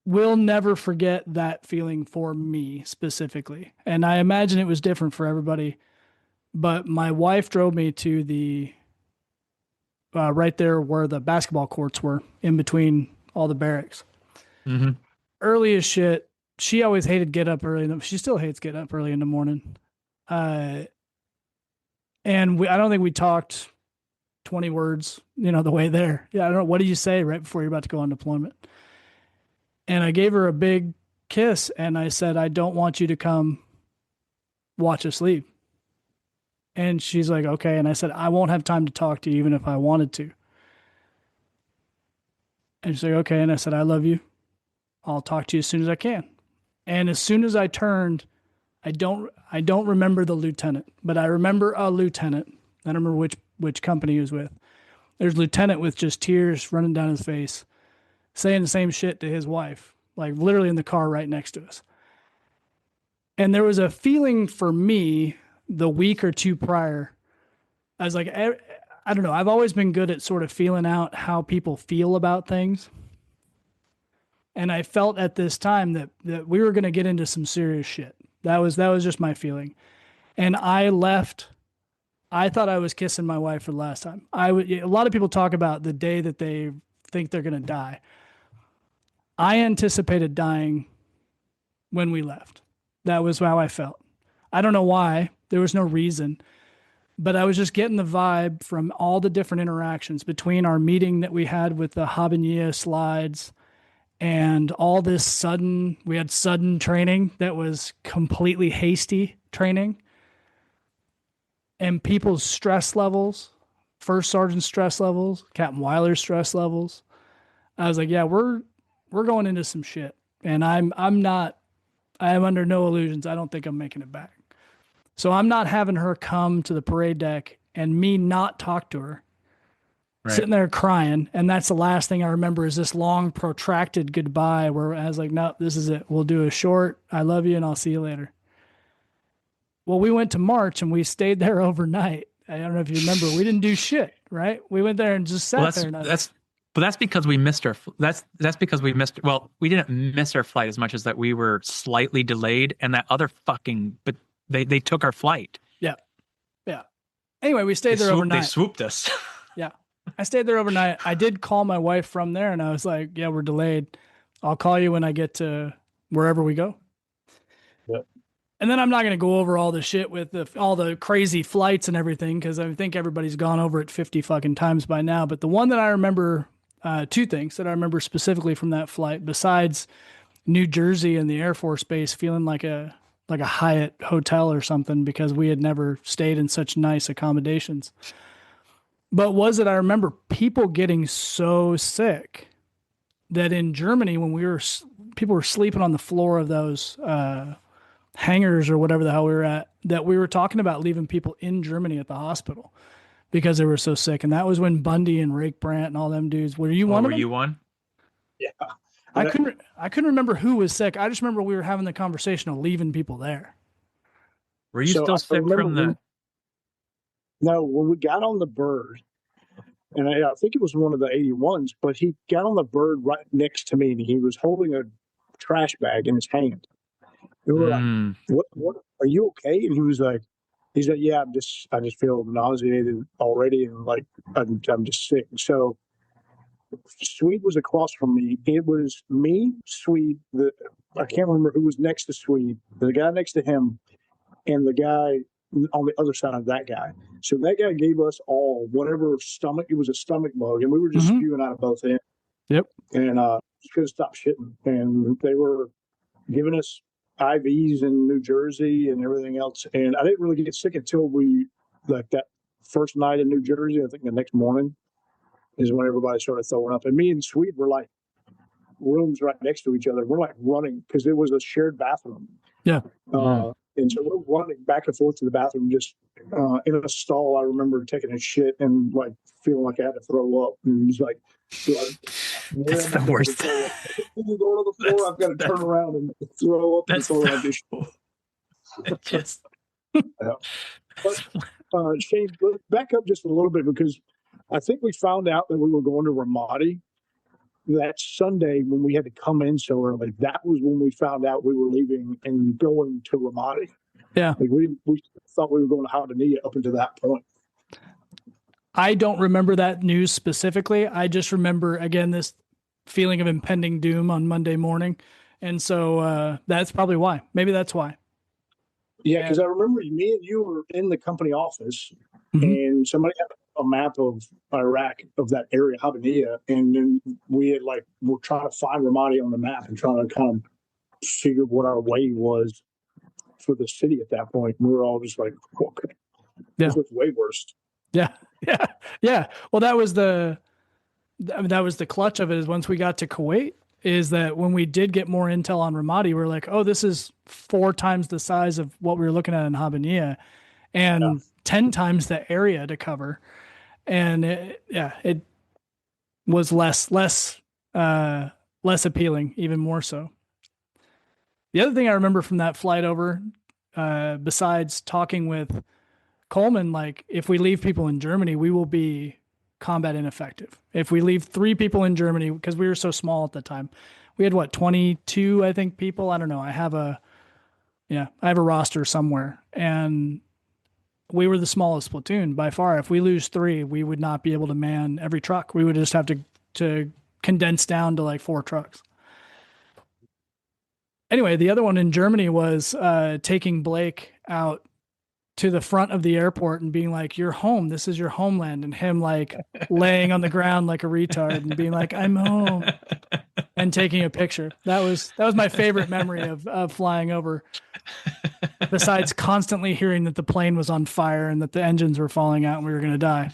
will never forget that feeling for me specifically. And I imagine it was different for everybody. But my wife drove me to the right there where the basketball courts were, in between all the barracks. Mm-hmm. Early as shit. She always hated get up early. She still hates getting up early in the morning. And I don't think we talked 20 words, the way there. Yeah, I don't know. What do you say right before you're about to go on deployment? And I gave her a big kiss and I said, I don't want you to come watch us leave. And she's like, okay. And I said, I won't have time to talk to you even if I wanted to. And she's like, okay. And I said, I love you. I'll talk to you as soon as I can. And as soon as I turned, I don't remember the lieutenant, but I remember a lieutenant. I don't remember which company he was with. There's a lieutenant with just tears running down his face, saying the same shit to his wife, like literally in the car right next to us. And there was a feeling for me the week or two prior. I was like, I don't know. I've always been good at sort of feeling out how people feel about things. And I felt at this time that we were going to get into some serious shit. That was just my feeling. And I left. I thought I was kissing my wife for the last time. A lot of people talk about the day that they think they're going to die. I anticipated dying when we left. That was how I felt. I don't know why. There was no reason. But I was just getting the vibe from all the different interactions between our meeting that we had with the Habaniya slides and all this we had sudden training that was completely hasty training, and people's stress levels, First Sergeant stress levels, Captain Weiler's stress levels. I was like, yeah, we're going into some shit, and I am under no illusions. I don't think I'm making it back. So I'm not having her come to the parade deck and me not talk to her. Right. Sitting there crying. And that's the last thing I remember is this long protracted goodbye where I was like, no, this is it. We'll do a short, I love you and I'll see you later. Well, we went to March and we stayed there overnight. I don't know if you remember, we didn't do shit, right? We went there and just sat there. That's because we missed well, we didn't miss our flight as much as that we were slightly delayed and that other but they took our flight. Yeah. Yeah. Anyway, we stayed there overnight. They swooped us. Yeah. I stayed there overnight. I did call my wife from there and I was like, yeah, we're delayed. I'll call you when I get to wherever we go. Yep. And then I'm not going to go over all the shit with all the crazy flights and everything, because I think everybody's gone over it 50 fucking times by now. But the one that I remember, two things that I remember specifically from that flight, besides New Jersey and the Air Force Base feeling like a Hyatt hotel or something, because we had never stayed in such nice accommodations. But I remember people getting so sick that in Germany, when people were sleeping on the floor of those hangars or whatever the hell we were at, that we were talking about leaving people in Germany at the hospital because they were so sick. And that was when Bundy and Rake Brandt and all them dudes. Were you one of them? Were you one? Yeah. I couldn't remember who was sick. I just remember we were having the conversation of leaving people there. Were you still sick from the... No, when we got on the bird, and I think it was one of the 81s, but he got on the bird right next to me, and he was holding trash bag in his hand. And we were like, what, are you okay? And he's like, yeah, I just feel nauseated already. And like, I'm just sick. So Swede was across from me. It was me, Swede, I can't remember who was next to Swede, the guy next to him, and the guy on the other side of that guy. So that guy gave us all whatever stomach, it was a stomach bug, and we were just spewing out of both ends. Yep. And just couldn't stop shitting. And they were giving us IVs in New Jersey and everything else. And I didn't really get sick until like that first night in New Jersey. I think the next morning is when everybody started throwing up. And me and Swede were like rooms right next to each other. We're like running because it was a shared bathroom. Yeah. And so we're running back and forth to the bathroom, just in a stall. I remember taking a shit and like feeling like I had to throw up. And it was like, that's the worst. Going to the floor, I've got to turn around and throw up and throw out this just. But Shane, back up just a little bit, because I think we found out that we were going to Ramadi that Sunday when we had to come in so early. That was when we found out we were leaving and going to Ramadi. Yeah. Like we thought we were going to Habaniya up until that point. I don't remember that news specifically. I just remember, again, this feeling of impending doom on Monday morning. And so that's probably why. Maybe that's why. Yeah, because I remember me and you were in the company office, and somebody had a map of Iraq, of that area, Habaniya, and then we're trying to find Ramadi on the map and trying to kind of figure what our way was for the city at that point. And we were all just like, okay, this was way worse. Yeah. Well, that was the clutch of it, is once we got to Kuwait, is that when we did get more intel on Ramadi, we were like, oh, this is 4 times the size of what we were looking at in Habaniya and 10 times the area to cover. And it was less appealing, even more so. The other thing I remember from that flight over, besides talking with Coleman, like, if we leave people in Germany, we will be combat ineffective. If we leave 3 people in Germany, because we were so small at the time, we had 22, I think, people. I don't know. I have a roster somewhere, and we were the smallest platoon by far. If we lose 3, we would not be able to man every truck. We would just have to condense down to like 4 trucks. Anyway, the other one in Germany was taking Blake out to the front of the airport and being like, you're home. This is your homeland. And him like laying on the ground like a retard and being like, I'm home, and taking a picture. That was my favorite memory of flying over, besides constantly hearing that the plane was on fire and that the engines were falling out and we were going to die.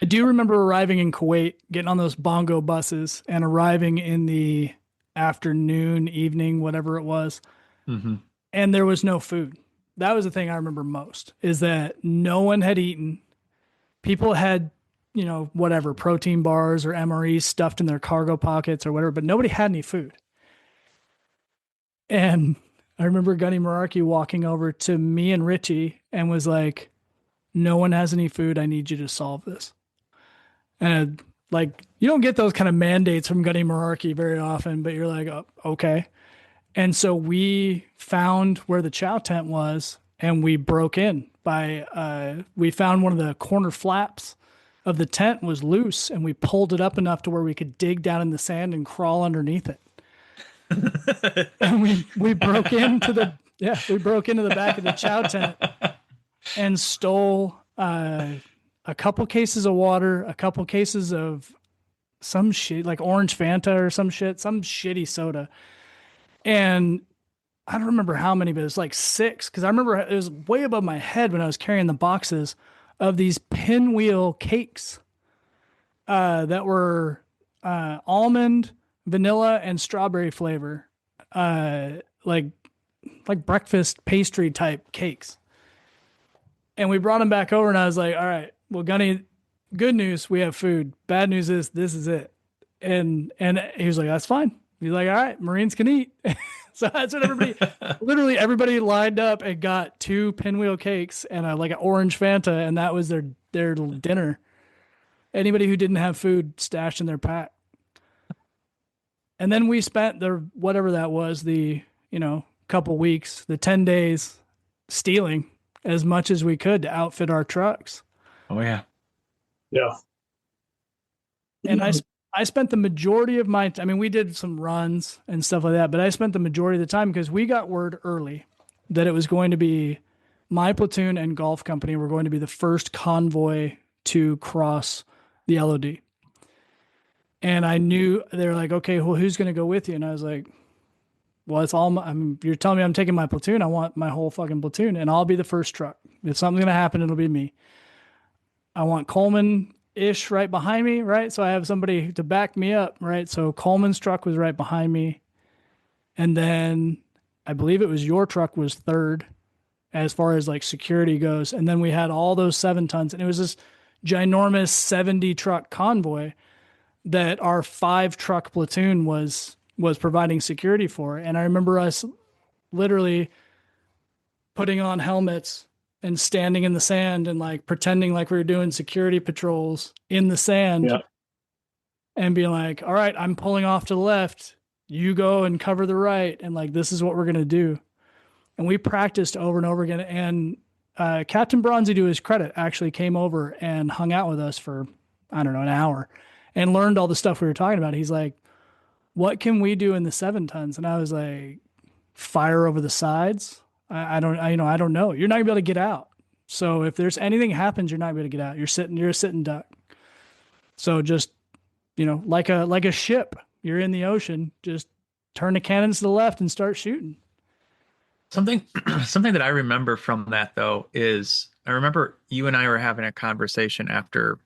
I do remember arriving in Kuwait, getting on those bongo buses and arriving in the afternoon, evening, whatever it was. And there was no food. That was the thing I remember most, is that no one had eaten. People had, whatever, protein bars or MREs stuffed in their cargo pockets or whatever, but nobody had any food. And I remember Gunny Merarkey walking over to me and Richie and was like, no one has any food. I need you to solve this. And you don't get those kind of mandates from Gunny Merarkey very often, but you're like, oh, okay. And so we found where the chow tent was, and we broke in we found one of the corner flaps of the tent was loose, and we pulled it up enough to where we could dig down in the sand and crawl underneath it. And we broke into the back of the chow tent and stole a couple cases of water, a couple cases of some shit like orange Fanta or some shitty soda. And I don't remember how many, but it was like 6. Cause I remember it was way above my head when I was carrying the boxes of these pinwheel cakes, that were, almond, vanilla, and strawberry flavor, like breakfast pastry type cakes. And we brought them back over, and I was like, all right, well, Gunny, good news, we have food. Bad news is this is it. And he was like, that's fine. He's like, all right, Marines can eat. So that's what literally everybody lined up and got 2 pinwheel cakes and an orange Fanta. And that was their dinner. Anybody who didn't have food stashed in their pack. And then we spent the whatever that was, the, couple weeks, the 10 days stealing as much as we could to outfit our trucks. Oh yeah. Yeah. And I spent the majority of we did some runs and stuff like that, but I spent the majority of the time because we got word early that it was going to be my platoon and golf company were going to be the first convoy to cross the LOD. And I knew they were like, okay, well, who's going to go with you? And I was like, well, it's all, you're telling me I'm taking my platoon. I want my whole fucking platoon and I'll be the first truck. If something's going to happen, it'll be me. I want Coleman-ish right behind me, right? So I have somebody to back me up, right? So Coleman's truck was right behind me. And then I believe it was your truck was third as far as like security goes. And then we had all those 7 tons and it was this ginormous 70 truck convoy that our 5 truck platoon was providing security for. And I remember us literally putting on helmets and standing in the sand and like pretending like we were doing security patrols in the sand and being like, all right, I'm pulling off to the left. You go and cover the right. And like, this is what we're going to do. And we practiced over and over again. And Captain Bronzy, to his credit, actually came over and hung out with us for, I don't know, an hour and learned all the stuff we were talking about. He's like, what can we do in the 7 tons? And I was like, fire over the sides. I don't know. You're not gonna be able to get out. So if there's anything happens, you're not gonna be able to get out. You're a sitting duck. So just, like a ship, you're in the ocean, just turn the cannons to the left and start shooting. Something that I remember from that though is I remember you and I were having a conversation after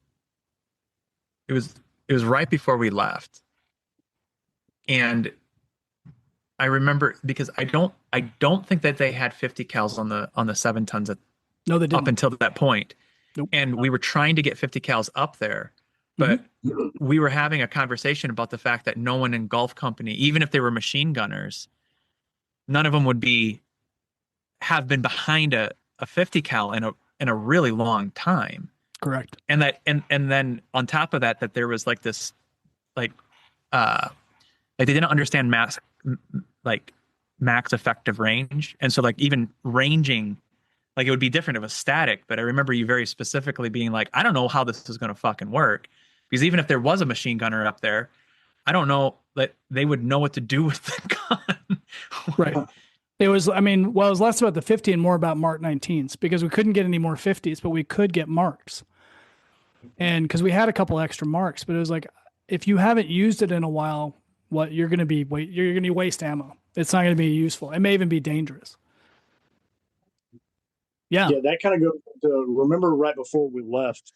it was right before we left. And I remember because I don't think that they had 50 cals on the 7 tons no, they didn't. Up until that point. Nope. And we were trying to get 50 cals up there, but we were having a conversation about the fact that no one in Gulf Company, even if they were machine gunners, none of them would have been behind a 50 cal in a really long time. Correct. And then on top of that there was like this like they didn't understand max effective range. And so like even ranging, like it would be different if it was static. But I remember you very specifically being like, I don't know how this is going to fucking work. Because even if there was a machine gunner up there, I don't know that they would know what to do with the gun. Right. It was, it was less about the 50 and more about Mark 19s because we couldn't get any more 50s, but we could get marks. And because we had a couple extra marks, but it was like, if you haven't used it in a while, you're going to be waste ammo. It's not going to be useful. It may even be dangerous. Yeah. Yeah, that kind of goes to remember right before we left,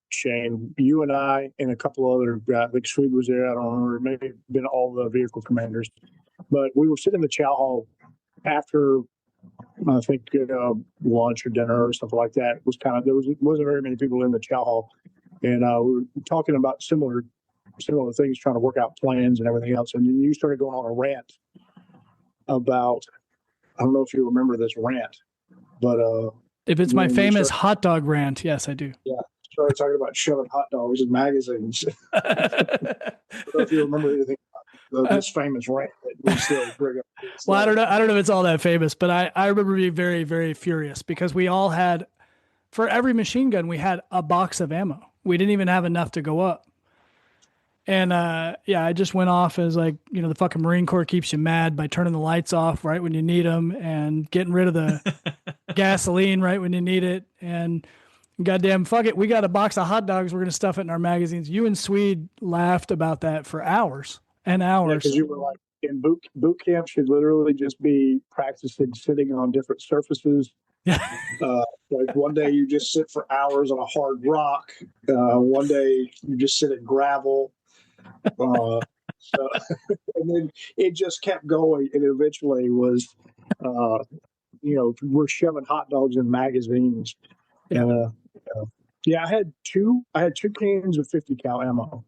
Shane, you and I and a couple other guys, like Swede was there, I don't remember, maybe been all the vehicle commanders, but we were sitting in the chow hall after I think lunch or dinner or something like that. It was wasn't very many people in the chow hall, and we were talking about similar things, trying to work out plans and everything else. And then you started going on a rant about, I don't know if you remember this rant, but if it's my famous hot dog rant, yes, I do. Yeah, started talking about shoving hot dogs in magazines. I don't know if you remember anything about this famous rant that we still bring up. Well, I don't know if it's all that famous, but I remember being very, very furious because we all had, for every machine gun, we had a box of ammo. We didn't even have enough to go up. And I just went off as like, the fucking Marine Corps keeps you mad by turning the lights off right when you need them and getting rid of the gasoline right when you need it. And goddamn, fuck it, we got a box of hot dogs. We're going to stuff it in our magazines. You and Swede laughed about that for hours and hours. Because you were like, in boot camp should literally just be practicing sitting on different surfaces. Like one day you just sit for hours on a hard rock. One day you just sit in gravel. And then it just kept going, and eventually was, we're shoving hot dogs in magazines. I had two cans of 50 cal ammo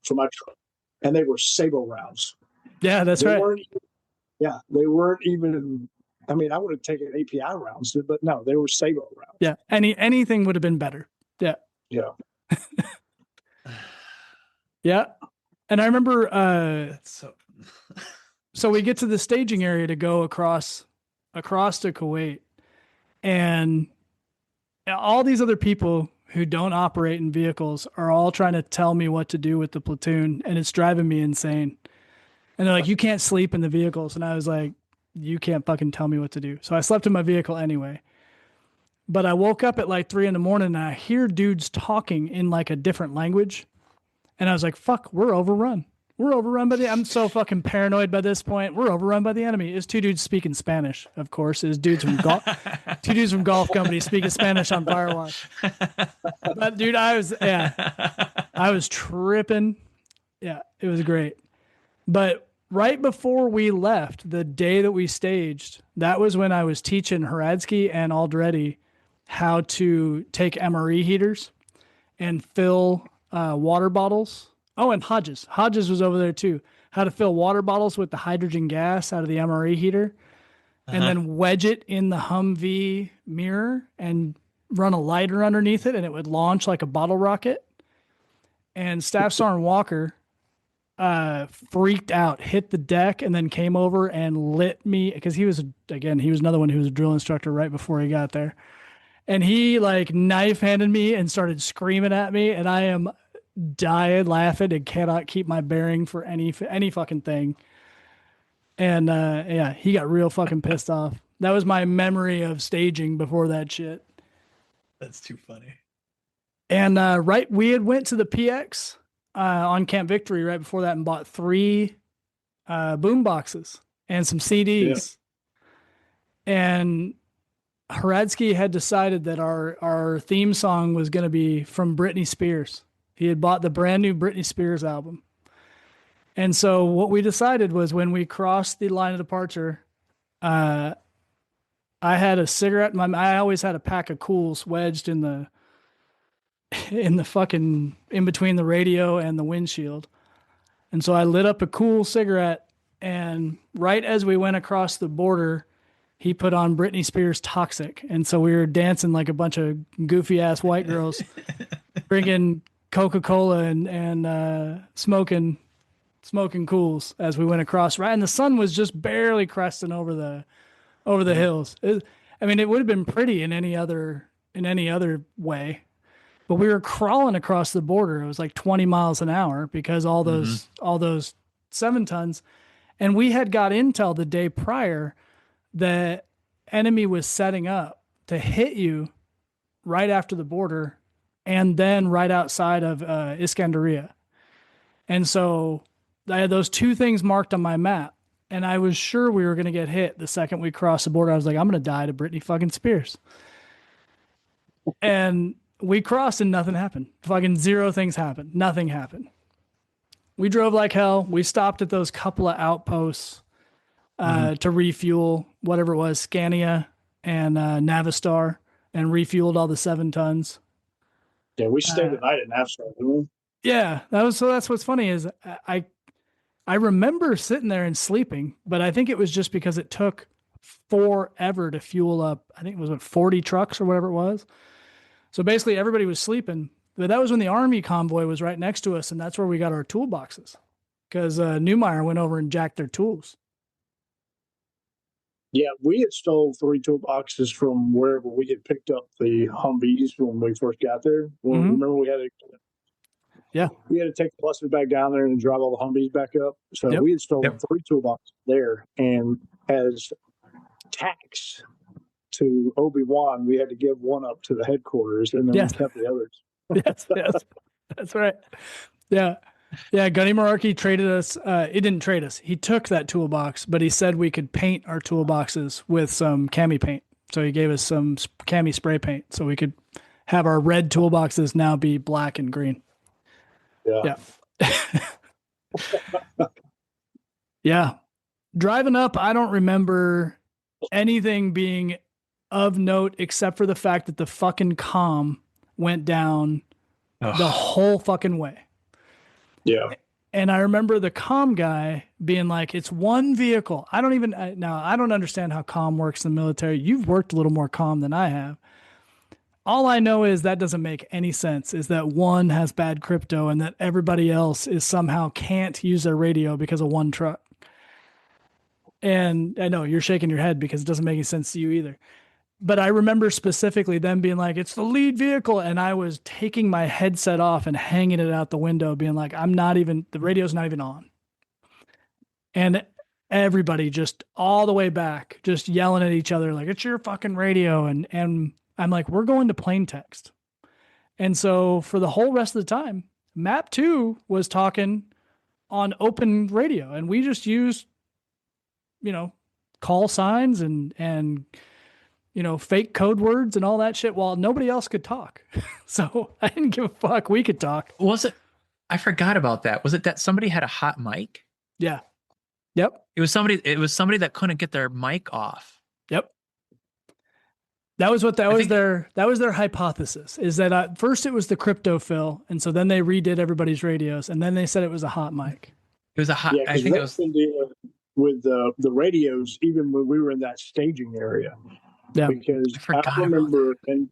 for my truck, and they were Sabo rounds. Yeah, that's right. They weren't even. I would have taken API rounds, but no, they were Sabo rounds. Yeah, anything would have been better. Yeah. Yeah. Yeah. And I remember, That's so we get to the staging area to go across to Kuwait, and all these other people who don't operate in vehicles are all trying to tell me what to do with the platoon, and it's driving me insane. And they're like, you can't sleep in the vehicles. And I was like, you can't fucking tell me what to do. So I slept in my vehicle anyway. But I woke up at like 3 a.m. and I hear dudes talking in like a different language. And I was like, fuck, we're overrun. We're overrun by I'm so fucking paranoid by this point. We're overrun by the enemy. It's two dudes speaking Spanish, of course. It's dudes from golf, two dudes from golf company speaking Spanish on Firewatch. But dude, I was tripping. Yeah, it was great. But right before we left, the day that we staged, that was when I was teaching Haradsky and Aldretti how to take MRE heaters and fill water bottles. Oh, and Hodges. Hodges was over there too. How to fill water bottles with the hydrogen gas out of the MRE heater and then wedge it in the Humvee mirror and run a lighter underneath it, and it would launch like a bottle rocket. And Staff Sergeant Walker freaked out, hit the deck, and then came over and lit me because he was another one who was a drill instructor right before he got there. And he like knife handed me and started screaming at me, and I am dying laughing and cannot keep my bearing for any fucking thing. And yeah, he got real fucking pissed off. That was my memory of staging before that shit. That's too funny. And we had went to the PX on Camp Victory right before that and bought 3 boom boxes and some CDs. Yeah. And Haradsky had decided that our theme song was going to be from Britney Spears. He had bought the brand new Britney Spears album. And so what we decided was when we crossed the line of departure, I had a cigarette. I always had a pack of Cools wedged in the fucking, in between the radio and the windshield. And so I lit up a Cool cigarette, and right as we went across the border, he put on Britney Spears Toxic. And so we were dancing like a bunch of goofy ass white girls, drinking Coca-Cola and smoking Cools as we went across. Right. And the sun was just barely cresting over the hills. It would have been pretty in any other way, but we were crawling across the border. It was like 20 miles an hour because all those 7 tons. And we had got intel the day prior that enemy was setting up to hit you right after the border and then right outside of Iskandariyah. And so I had those 2 things marked on my map, and I was sure we were going to get hit the second we crossed the border. I was like, I'm going to die to Britney fucking Spears. And we crossed and nothing happened. Fucking 0 things happened. Nothing happened. We drove like hell. We stopped at those couple of outposts to refuel whatever it was, Scania and Navistar, and refueled all the 7 tons. Yeah, we stayed the night at Navistar, didn't we? Yeah, that's what's funny is I remember sitting there and sleeping, but I think it was just because it took forever to fuel up. I think it was 40 trucks or whatever it was. So basically everybody was sleeping, but that was when the Army convoy was right next to us, and that's where we got our toolboxes because Neumeier went over and jacked their tools. Yeah, we had stole 3 toolboxes from wherever we had picked up the Humvees when we first got there. Remember we had to take the buses back down there and drive all the Humvees back up. So we had stolen 3 toolboxes there, and as tax to Obi-Wan, we had to give 1 up to the headquarters, and then we kept the others. yes, that's right. Yeah. Yeah, Gunny Meraki traded us. It didn't trade us. He took that toolbox, but he said we could paint our toolboxes with some cami paint. So he gave us some cami spray paint so we could have our red toolboxes now be black and green. Yeah. Yeah. Driving up, I don't remember anything being of note except for the fact that the fucking comm went down the whole fucking way. Yeah. And I remember the comm guy being like, it's 1 vehicle. I don't understand how comm works in the military. You've worked a little more comm than I have. all I know is that doesn't make any sense, is that one has bad crypto and that everybody else is somehow can't use their radio because of one truck. And I know you're shaking your head because it doesn't make any sense to you either. But I remember specifically them being like, it's the lead vehicle. And I was taking my headset off and hanging it out the window, being like, the radio's not even on. And everybody just all the way back, just yelling at each other, like, it's your fucking radio. And I'm like, we're going to plain text. And so for the whole rest of the time, Map 2 was talking on open radio. And we just used, call signs and fake code words and all that shit while nobody else could talk. So I didn't give a fuck. We could talk. I forgot about that. Was it that somebody had a hot mic? Yeah. Yep. It was somebody that couldn't get their mic off. Yep. That was their hypothesis, is that at first it was the crypto fill. And so then they redid everybody's radios and then they said it was a hot mic. It was a hot, I think it was with the radios, even when we were in that staging area. Yeah. Because I remember, and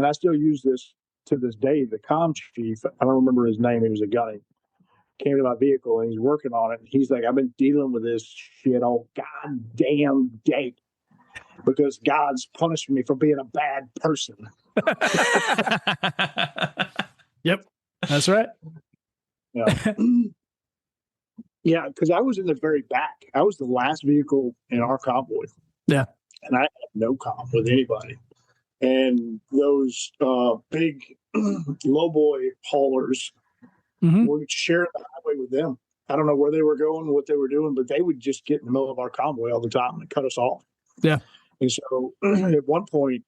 I still use this to this day, the comm chief, I don't remember his name, he was a gunny, came to my vehicle and he's working on it. And he's like, I've been dealing with this shit all goddamn day because God's punishing me for being a bad person. Yep. That's right. Yeah. Yeah, because I was in the very back. I was the last vehicle in our convoy. Yeah. And I had no comm with anybody. And those big lowboy haulers would share the highway with them. I don't know where they were going, what they were doing, but they would just get in the middle of our convoy all the time and cut us off. Yeah. And so at one point,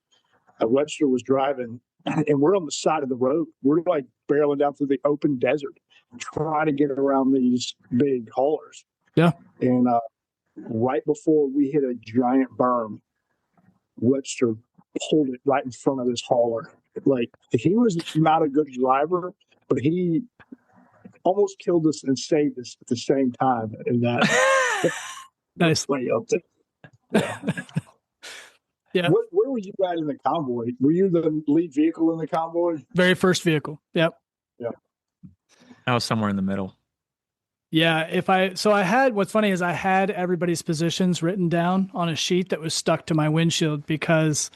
Webster was driving, and we're on the side of the road. We're like barreling down through the open desert, trying to get around these big haulers. Yeah. And right before we hit a giant berm, Webster pulled it right in front of this hauler. Like, he was not a good driver, but he almost killed us and saved us at the same time in that. Nice. Way up there. Yeah. Yeah. Where were you at in the convoy? Were you the lead vehicle in the convoy? Very first vehicle. Yep. Yeah. I was somewhere in the middle. Yeah. What's funny is I had everybody's positions written down on a sheet that was stuck to my windshield because,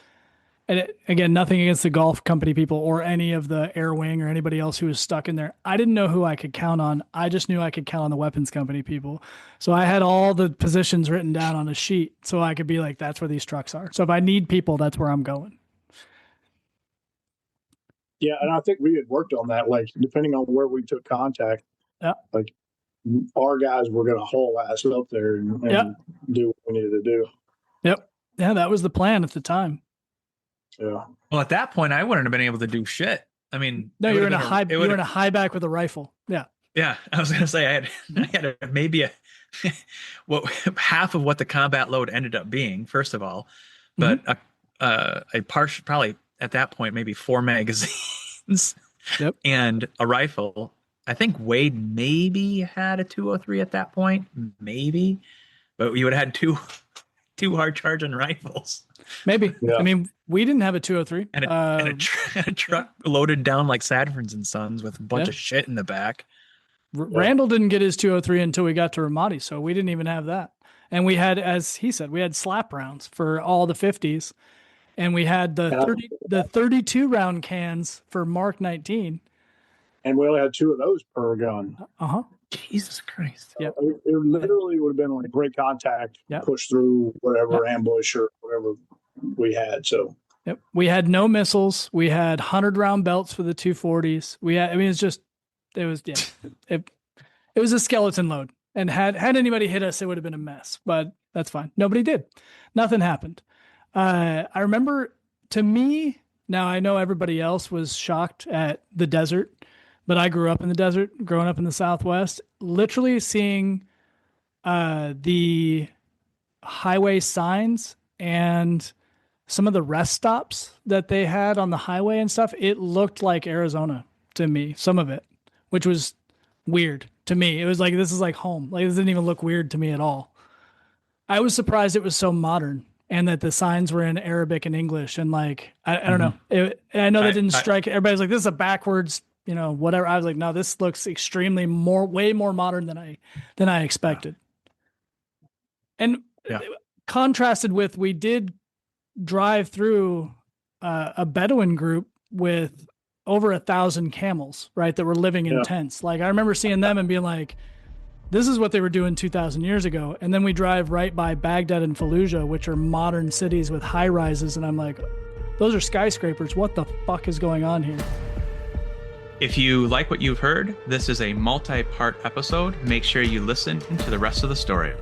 and again, nothing against the golf company people or any of the air wing or anybody else who was stuck in there. I didn't know who I could count on. I just knew I could count on the weapons company people. So I had all the positions written down on a sheet so I could be like, that's where these trucks are. So if I need people, that's where I'm going. Yeah, and I think we had worked on that, like, depending on where we took contact. Yeah. Like, our guys were going to haul ass up there and do what we needed to do. Yep. Yeah, that was the plan at the time. Yeah. Well, at that point, I wouldn't have been able to do shit. I mean, no, you were in a high back with a rifle. Yeah. Yeah, I was gonna say I had maybe half of what the combat load ended up being. First of all, but a probably at that point maybe 4 magazines. Yep. And a rifle. I think Wade maybe had a 203 at that point, maybe, but you would have had two hard charging rifles. Maybe. Yeah. I mean, we didn't have a 203 and a truck loaded down like Sadford's and Sons with a bunch of shit in the back. Randall didn't get his 203 until we got to Ramadi, so we didn't even have that. And we had, as he said, we had slap rounds for all the 50s, and we had the 32 round cans for Mark 19. And we only had 2 of those per gun. Jesus Christ. Yeah. It literally would have been like break contact, push through whatever ambush or whatever we had. So we had no missiles. We had 100 round belts for the 240s. It was a skeleton load. And had anybody hit us, it would have been a mess, but that's fine. Nobody did. Nothing happened. I remember, to me, now I know everybody else was shocked at the desert, but I grew up in the desert, growing up in the Southwest, literally seeing the highway signs and some of the rest stops that they had on the highway and stuff. It looked like Arizona to me, some of it, which was weird to me. It was like, this is like home. Like, this didn't even look weird to me at all. I was surprised it was so modern and that the signs were in Arabic and English. And like, I don't know. I know that didn't strike. Everybody's like, this is a backwards, whatever. I was like, no, this looks extremely way more modern than I expected. And contrasted with, we did drive through a Bedouin group with over 1,000 camels, right, that were living in tents. Like, I remember seeing them and being like, this is what they were doing 2,000 years ago. And then we drive right by Baghdad and Fallujah, which are modern cities with high rises. And I'm like, those are skyscrapers. What the fuck is going on here? If you like what you've heard, this is a multi-part episode. Make sure you listen to the rest of the story.